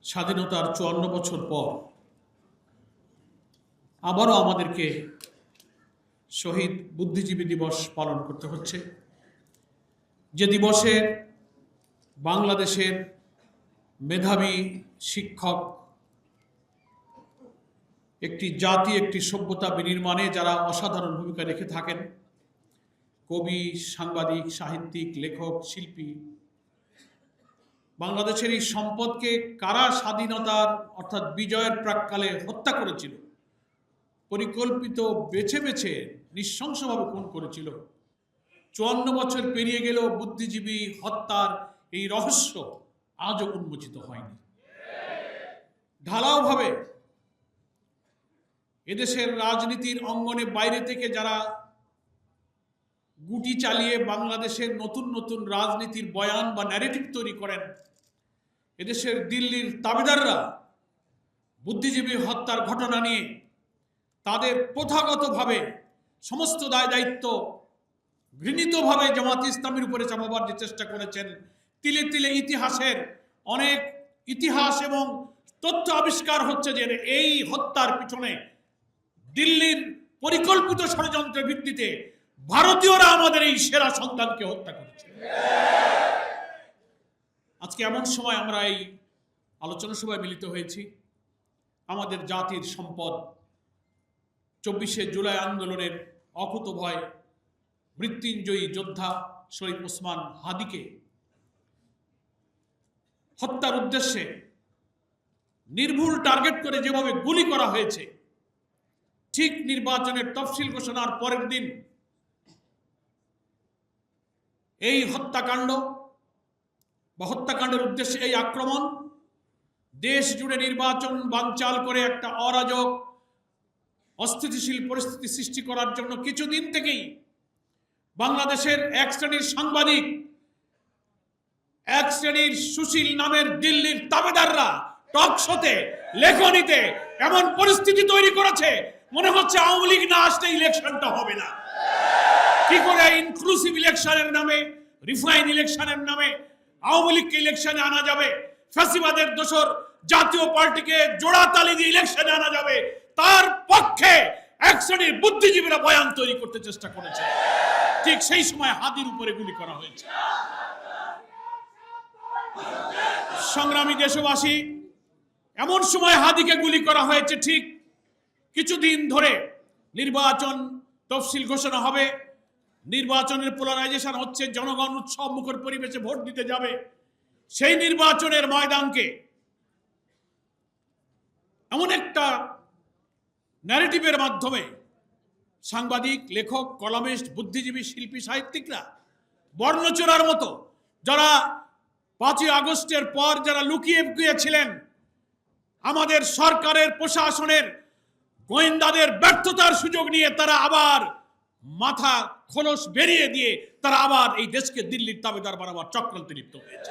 স্বাধীনতার ৫৪ বছর পর আবারও আমাদেরকে শহীদ বুদ্ধিজীবী দিবস পালন করতে হচ্ছে, যে দিবসে বাংলাদেশের মেধাবী শিক্ষক, একটি জাতি, একটি সভ্যতা বিনির্মাণে যারা অসাধারণ ভূমিকা রেখে থাকেন, কবি, সাংবাদিক, সাহিত্যিক, লেখক, শিল্পী, বাংলাদেশের এই সম্পদকে কারা স্বাধীনতার অর্থাৎ বিজয়ের প্রাক্কালে হত্যা করেছিল, পরিকল্পিত বেছে বেছে নৃশংসভাবে খুন করেছিল। ৫৪ বছর পেরিয়ে গেলেও বুদ্ধিজীবী হত্যার এই রহস্য আজও উন্মোচিত হয়নি। ঢালাওভাবে এদেশের রাজনীতির অঙ্গনে বাইরে থেকে যারা গুটি চালিয়ে বাংলাদেশের নতুন নতুন রাজনীতির বয়ান বা ন্যারেটিভ তৈরি করেন, এদেশের দিল্লির তাবেদাররা বুদ্ধিজীবী হত্যার ঘটনা নিয়ে তাদের প্রথাগতভাবে সমস্ত দায় দায়িত্ব ঘৃণিতভাবে জামাত ইসলামীর উপরে চাপাবার যে চেষ্টা করেছেন, তিলে তিলে ইতিহাসের অনেক ইতিহাস এবং তথ্য আবিষ্কার হচ্ছে যে এই হত্যার পিছনে দিল্লির পরিকল্পিত ষড়যন্ত্রের ভিত্তিতে ভারতীয়রা আমাদের এই সেরা সন্তানকে হত্যা করেছে। আজকে এমন সময় আমরা এই আলোচনা সভায় মিলিত হয়েছি। আমাদের জাতির সম্পদ ২৪শে জুলাই আন্দোলনের অকুতোভয় মৃত্যুঞ্জয়ী যোদ্ধা শহীদ ওসমান হাদিকে হত্যার উদ্দেশ্যে নির্ভুল টার্গেট করে যেভাবে গুলি করা হয়েছে, ঠিক নির্বাচনের তফসিল ঘোষণার পরের দিন এই হত্যাকাণ্ড বা হত্যাকাণ্ডের উদ্দেশ্যে এই আক্রমণ দেশ জুড়ে নির্বাচন বানচাল করে একটা অরাজক অস্থিতিশীল পরিস্থিতি সৃষ্টি করার জন্য কিছুদিন থেকেই বাংলাদেশের এক শ্রেণীর সাংবাদিক, এক শ্রেণীর সুশীল নামের দিল্লির তাবেদাররা টক শোতে, লেখনীতে এমন পরিস্থিতি তৈরি করেছে মনে হচ্ছে আওয়ামী লীগ না আসলে ইলেকশনটা হবে না। কি করে ইনক্লুসিভ ইলেকশনের নামে, রিফাইন ইলেকশনের নামে আওয়ামী লীগকে ইলেকশনে আনা যাবে, ফ্যাসিবাদের দোসর জাতীয় পার্টিকে জোড়াতালি দিয়ে ইলেকশনে আনা যাবে, তার পক্ষে এক শ্রেণীর বুদ্ধিজীবীরা বয়ান তৈরি করতে চেষ্টা করেছে। ঠিক সেই সময় হাদির উপরে গুলি করা হয়েছে। সংগ্রামী দেশবাসী, এমন সময় হাদিকে গুলি করা হয়েছে ঠিক কিছুদিন ধরে নির্বাচন তফসিল ঘোষণা হবে, নির্বাচনের পোলারাইজেশন হচ্ছে, জনগণ উৎসব মুখর পরিবেশে ভোট দিতে যাবে। সেই নির্বাচনের ময়দানকে এমন একটা ন্যারেটিভের মাধ্যমে সাংবাদিক, লেখক, কলামিস্ট, বুদ্ধিজীবী, শিল্পী, সাহিত্যিকরা বর্ণচোরার মতো যারা ৫ই আগস্টের পর যারা লুকিয়ে ছিলেন, আমাদের সরকারের প্রশাসনের গোয়েন্দাদের ব্যর্থতার সুযোগ নিয়ে তারা আবার মাথা খোলস বেরিয়ে দিয়ে তারা আবার এই দেশকে দিল্লির তাবেদার বানাবার চক্রান্তে লিপ্ত হয়েছে।